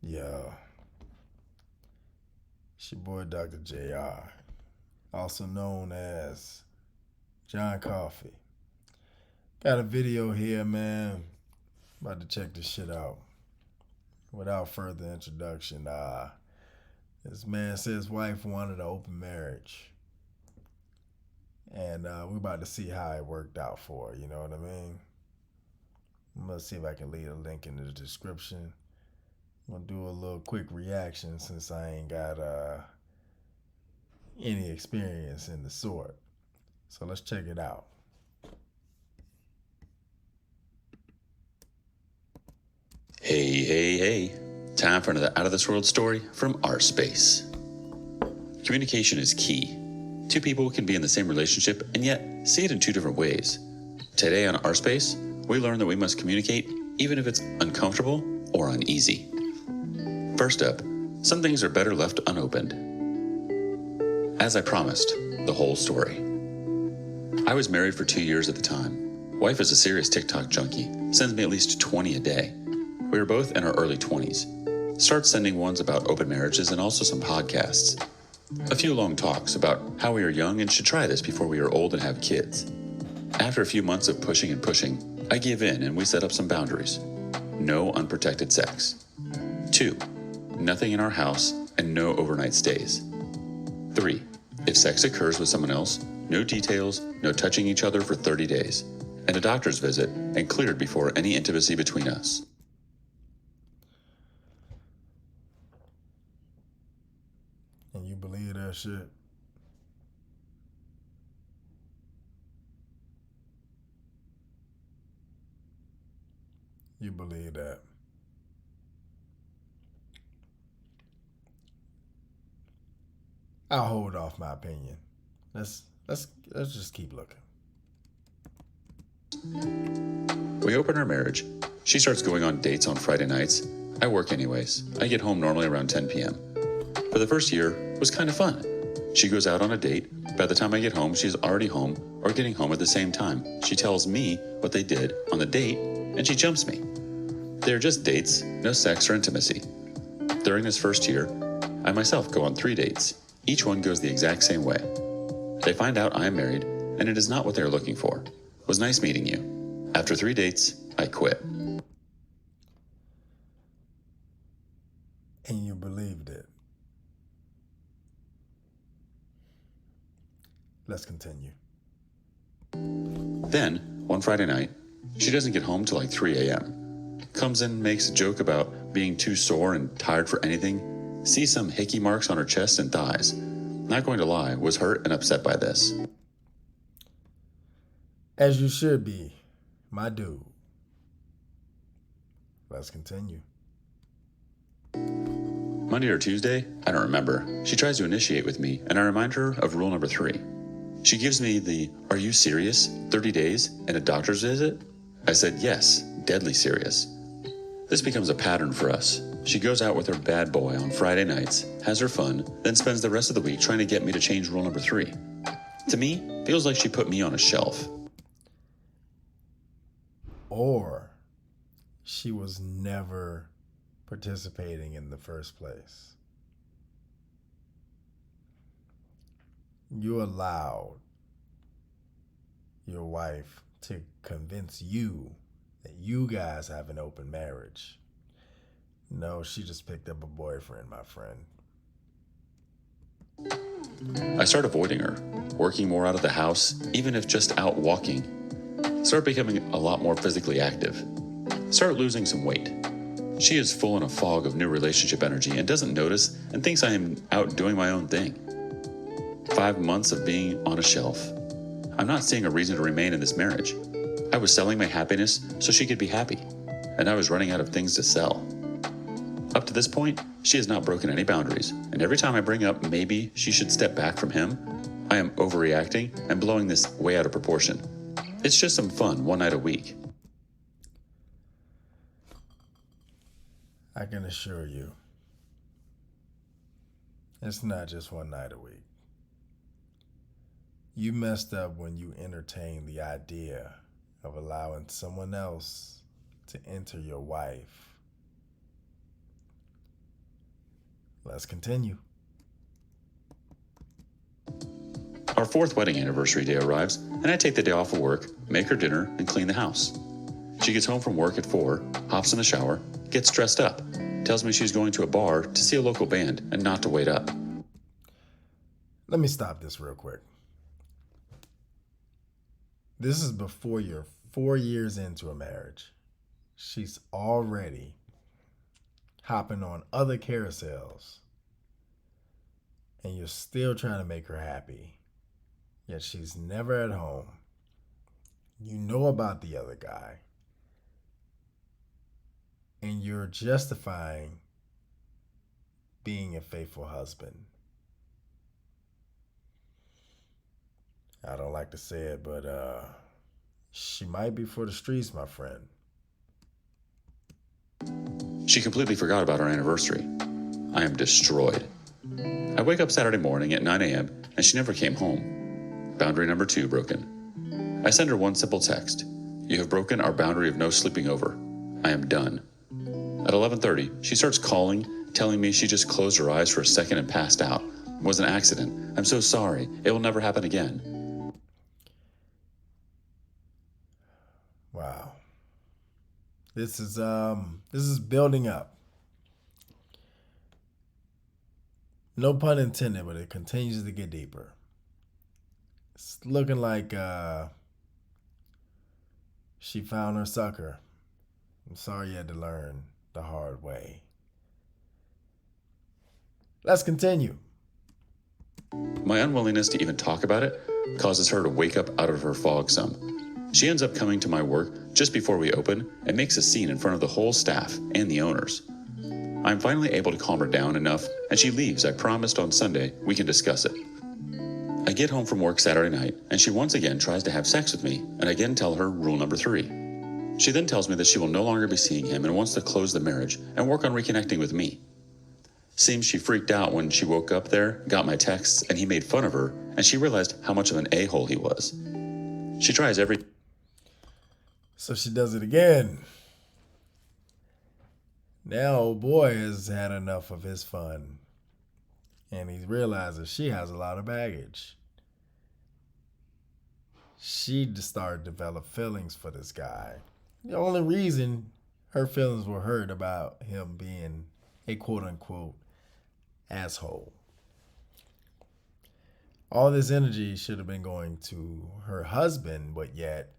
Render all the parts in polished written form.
Yeah, it's your boy Dr. JR, also known as John Coffee. Got a video here, man. About to check this shit out. Without further introduction, this man said his wife wanted an open marriage. And we're about to see how it worked out for her, you know what I mean? I'm gonna see if I can leave a link in the description. I'm gonna do a little quick reaction since I ain't got any experience in the sort. So let's check it out. Hey, hey, hey. Time for another out of this world story from our space. Communication is key. Two people can be in the same relationship and yet see it in two different ways. Today on our space, we learn that we must communicate even if it's uncomfortable or uneasy. First up, some things are better left unopened. As I promised, the whole story. I was married for 2 years at the time. Wife is a serious TikTok junkie, sends me at least 20 a day. We were both in our early 20s. Start sending ones about open marriages and also some podcasts. A few long talks about how we are young and should try this before we are old and have kids. After a few months of pushing and pushing, I give in and we set up some boundaries. No unprotected sex. 2. Nothing in our house and no overnight stays. 3. If sex occurs with someone else, no details, no touching each other for 30 days, and a doctor's visit and cleared before any intimacy between us. And you believe that shit? You believe that? I'll hold off my opinion. Let's just keep looking. We open our marriage. She starts going on dates on Friday nights. I work anyways. I get home normally around 10 p.m. For the first year, it was kind of fun. She goes out on a date. By the time I get home, she's already home or getting home at the same time. She tells me what they did on the date, and she jumps me. They're just dates, no sex or intimacy. During this first year, I myself go on 3 dates. Each one goes the exact same way. They find out I am married, and it is not what they are looking for. It was nice meeting you. After 3 dates, I quit. And you believed it. Let's continue. Then, one Friday night, she doesn't get home till like 3 a.m. Comes in, makes a joke about being too sore and tired for anything, sees some hickey marks on her chest and thighs. Not going to lie, was hurt and upset by this. As you should be, my dude. Let's continue. Monday or Tuesday, I don't remember. She tries to initiate with me, and I remind her of rule number 3. She gives me the, "Are you serious? 30 days and a doctor's visit?" I said, "Yes, deadly serious." This becomes a pattern for us. She goes out with her bad boy on Friday nights, has her fun, then spends the rest of the week trying to get me to change rule number 3. To me, feels like she put me on a shelf. Or she was never participating in the first place. You allowed your wife to convince you that you guys have an open marriage. No, she just picked up a boyfriend, my friend. I start avoiding her, working more out of the house, even if just out walking. Start becoming a lot more physically active. Start losing some weight. She is full in a fog of new relationship energy and doesn't notice and thinks I am out doing my own thing. 5 months of being on a shelf. I'm not seeing a reason to remain in this marriage. I was selling my happiness so she could be happy, and I was running out of things to sell. Up to this point, she has not broken any boundaries, and every time I bring up maybe she should step back from him, I am overreacting and blowing this way out of proportion. It's just some fun one night a week. I can assure you, it's not just one night a week. You messed up when you entertained the idea of allowing someone else to enter your wife Let's continue. Our fourth wedding anniversary day arrives, and I take the day off of work, make her dinner, and clean the house. She gets home from work at 4, hops in the shower, gets dressed up, tells me she's going to a bar to see a local band and not to wait up. Let me stop this real quick. This is before you're 4 years into a marriage. She's already hopping on other carousels, and you're still trying to make her happy. Yet she's never at home. You know about the other guy, and you're justifying being a faithful husband. I don't like to say it, but she might be for the streets, my friend. She completely forgot about our anniversary. I am destroyed. I wake up Saturday morning at 9 a.m. and she never came home. Boundary number 2 broken. I send her one simple text. You have broken our boundary of no sleeping over. I am done. At 11:30, she starts calling, telling me she just closed her eyes for a second and passed out. It was an accident. I'm so sorry. It will never happen again. Wow. This is building up. No pun intended, but it continues to get deeper. It's looking like she found her sucker. I'm sorry you had to learn the hard way. Let's continue. My unwillingness to even talk about it causes her to wake up out of her fog some. She ends up coming to my work just before we open and makes a scene in front of the whole staff and the owners. I'm finally able to calm her down enough, and she leaves. I promised on Sunday we can discuss it. I get home from work Saturday night, and she once again tries to have sex with me, and I again tell her rule number 3. She then tells me that she will no longer be seeing him and wants to close the marriage and work on reconnecting with me. Seems she freaked out when she woke up there, got my texts, and he made fun of her, and she realized how much of an a-hole he was. She tries every... So she does it again. Now old boy has had enough of his fun, and he realizes she has a lot of baggage. She started to develop feelings for this guy. The only reason her feelings were hurt about him being a quote-unquote asshole. All this energy should have been going to her husband, but yet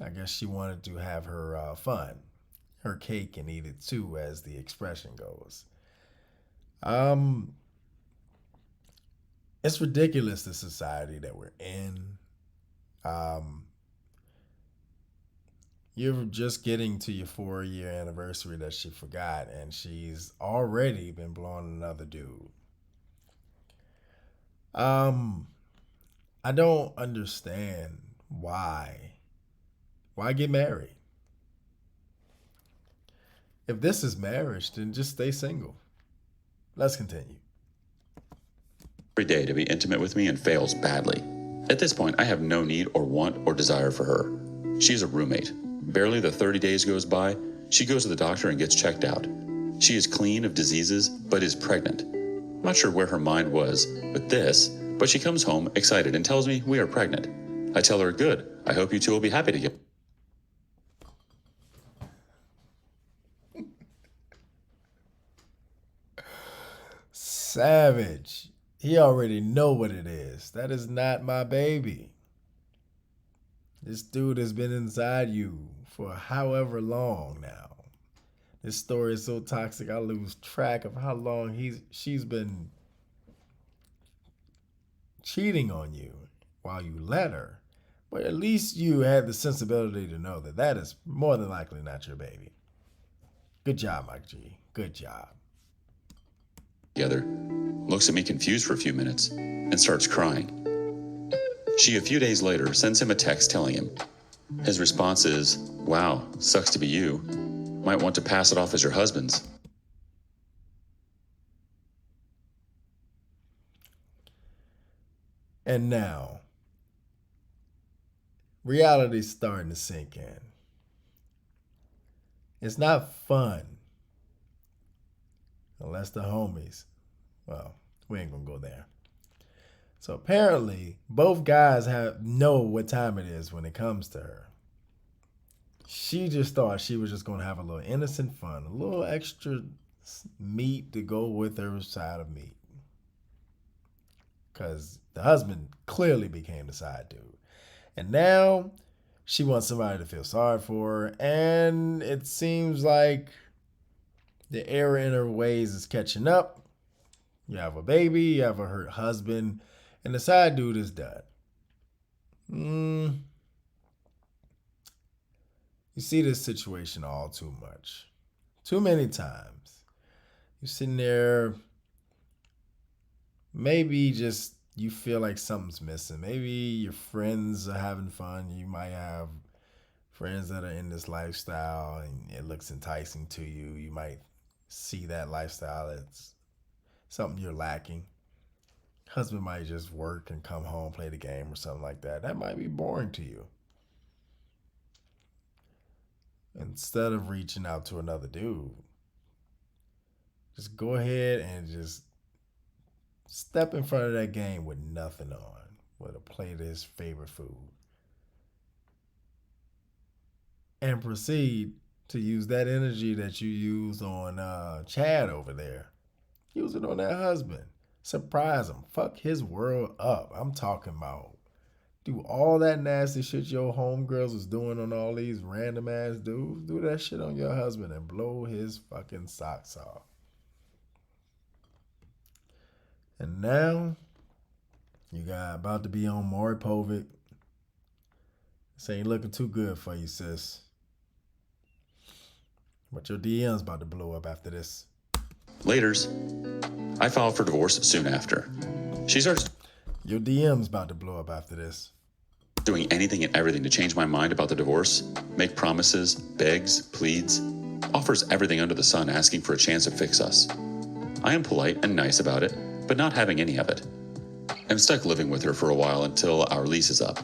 I guess she wanted to have her fun, her cake and eat it too, as the expression goes. It's ridiculous, the society that we're in. You're just getting to your 4-year anniversary that she forgot, and she's already been blowing another dude. I don't understand why. Why get married? If this is marriage, then just stay single. Let's continue. Every day to be intimate with me and fails badly. At this point, I have no need or want or desire for her. She's a roommate. Barely the 30 days goes by, she goes to the doctor and gets checked out. She is clean of diseases, but is pregnant. I'm not sure where her mind was with this, but she comes home excited and tells me we are pregnant. I tell her, good, I hope you two will be happy together. Savage. He already know what it is. That is not my baby. This dude has been inside you for however long now. This story is so toxic, I lose track of how long she's been cheating on you while you let her. But at least you had the sensibility to know that that is more than likely not your baby. Good job, Mike G. Good job. Together, looks at me confused for a few minutes, and starts crying. She, a few days later, sends him a text telling him. His response is, wow, sucks to be you. Might want to pass it off as your husband's. And now, reality's starting to sink in. It's not fun unless the homies. Well, we ain't gonna go there. So apparently, both guys know what time it is when it comes to her. She just thought she was just gonna have a little innocent fun, a little extra meat to go with her side of meat. Because the husband clearly became the side dude. And now she wants somebody to feel sorry for her. And it seems like the error in her ways is catching up. You have a baby, you have a hurt husband, and the side dude is done. You see this situation all too much. Too many times. You're sitting there, maybe just you feel like something's missing. Maybe your friends are having fun. You might have friends that are in this lifestyle and it looks enticing to you. You might see that lifestyle as something you're lacking. Husband might just work and come home, play the game or something like that. That might be boring to you. Instead of reaching out to another dude, just go ahead and just step in front of that game with nothing on, with a plate of his favorite food, and proceed to use that energy that you used on Chad over there. Use it on that husband. Surprise him. Fuck his world up. I'm talking about do all that nasty shit your homegirls was doing on all these random ass dudes. Do that shit on your husband and blow his fucking socks off. And now you got about to be on Maury Povich. This ain't looking too good for you, sis. But your DM's about to blow up after this. Laters. I filed for divorce soon after. She starts Your DM's about to blow up after this. doing anything and everything to change my mind about the divorce, make promises, begs, pleads, offers everything under the sun asking for a chance to fix us. I am polite and nice about it, but not having any of it. I'm stuck living with her for a while until our lease is up.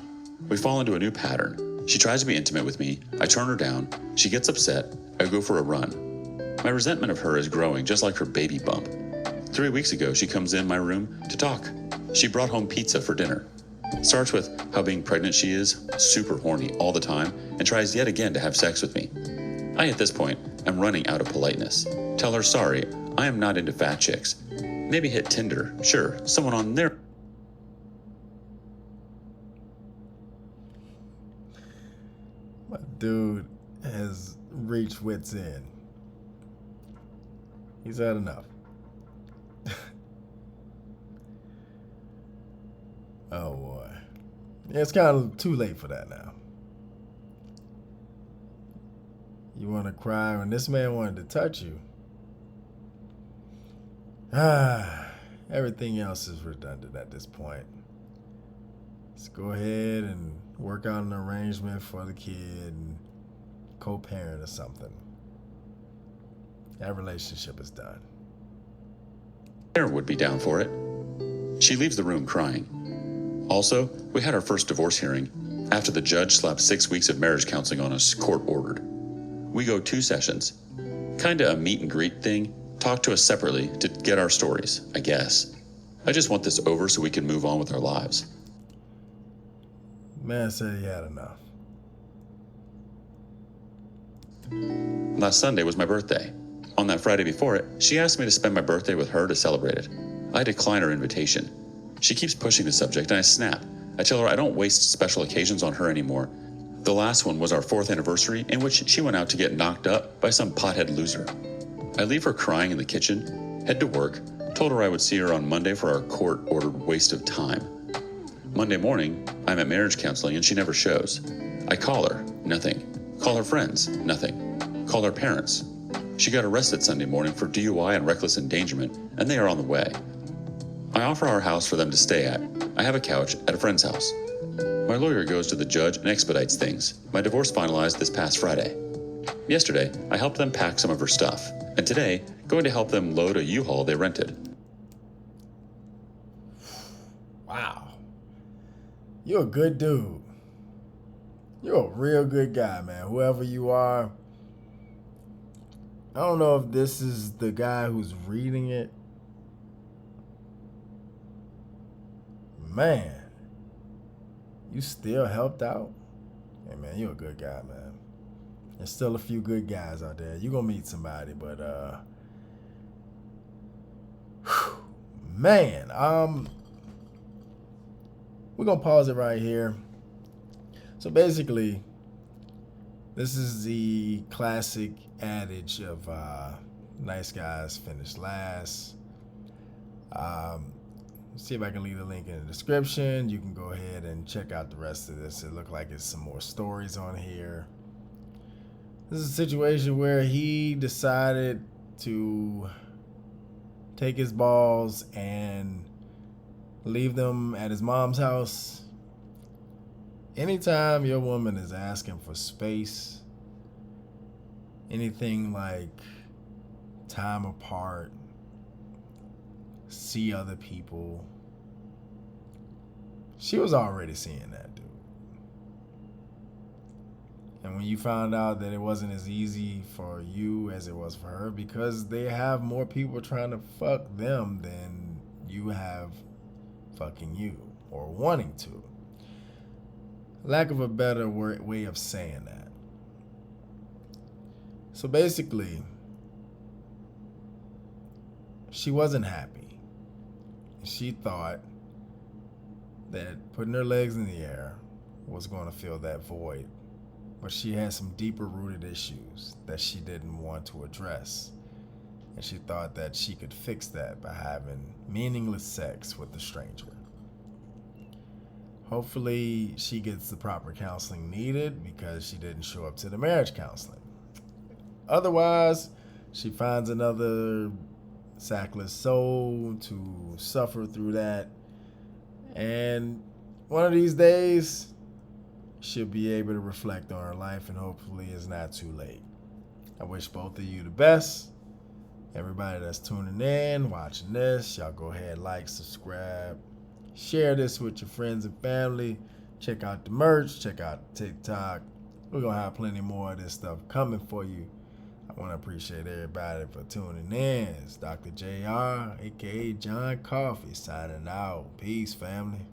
We fall into a new pattern. She tries to be intimate with me, I turn her down, she gets upset, I go for a run. My resentment of her is growing just like her baby bump. 3 weeks ago, she comes in my room to talk. She brought home pizza for dinner. Starts with how being pregnant she is, super horny all the time, and tries yet again to have sex with me. I, at this point, am running out of politeness. Tell her sorry, I am not into fat chicks. Maybe hit Tinder, sure, someone on there. My dude has reached wit's end. He's had enough. Oh boy. Yeah, it's kind of too late for that now. You want to cry when this man wanted to touch you. Everything else is redundant at this point. Let's go ahead and work out an arrangement for the kid and co-parent or something. That relationship is done. Would be down for it. She leaves the room crying. Also, we had our first divorce hearing after the judge slapped 6 weeks of marriage counseling on us, court ordered. We go 2 sessions. Kinda a meet and greet thing, talk to us separately to get our stories, I guess. I just want this over so we can move on with our lives. Man said he had enough. Last Sunday was my birthday. On that Friday before it, she asked me to spend my birthday with her to celebrate it. I decline her invitation. She keeps pushing the subject and I snap. I tell her I don't waste special occasions on her anymore. The last one was our 4th anniversary in which she went out to get knocked up by some pothead loser. I leave her crying in the kitchen, head to work, told her I would see her on Monday for our court-ordered waste of time. Monday morning, I'm at marriage counseling and she never shows. I call her, nothing. Call her friends, nothing. Call her parents. She got arrested Sunday morning for DUI and reckless endangerment, and they are on the way. I offer our house for them to stay at. I have a couch at a friend's house. My lawyer goes to the judge and expedites things. My divorce finalized this past Friday. Yesterday, I helped them pack some of her stuff, and today, going to help them load a U-Haul they rented. Wow. You're a good dude. You're a real good guy, man. Whoever you are, I don't know if this is the guy who's reading it. Man, you still helped out? Hey, man, you're a good guy, man. There's still a few good guys out there. You're going to meet somebody, but, man, we're going to pause it right here. So basically, this is the classic adage of nice guys finish last. See if I can leave the link in the description. You can go ahead and check out the rest of this. It looks like it's some more stories on here. This is a situation where he decided to take his balls and leave them at his mom's house. Anytime your woman is asking for space, anything like time apart, see other people, she was already seeing that dude. And when you found out that it wasn't as easy for you as it was for her, because they have more people trying to fuck them than you have fucking you or wanting to. Lack of a better way of saying that. So basically, she wasn't happy. She thought that putting her legs in the air was going to fill that void. But she had some deeper rooted issues that she didn't want to address. And she thought that she could fix that by having meaningless sex with a stranger. Hopefully she gets the proper counseling needed because she didn't show up to the marriage counseling. Otherwise, she finds another sackless soul to suffer through that. And one of these days, she'll be able to reflect on her life, and hopefully it's not too late. I wish both of you the best. Everybody that's tuning in, watching this, y'all go ahead, like, subscribe, share this with your friends and family. Check out the merch, check out TikTok. We're going to have plenty more of this stuff coming for you. I want to appreciate everybody for tuning in. It's Dr. JR, aka John Coffee, signing out. Peace, family.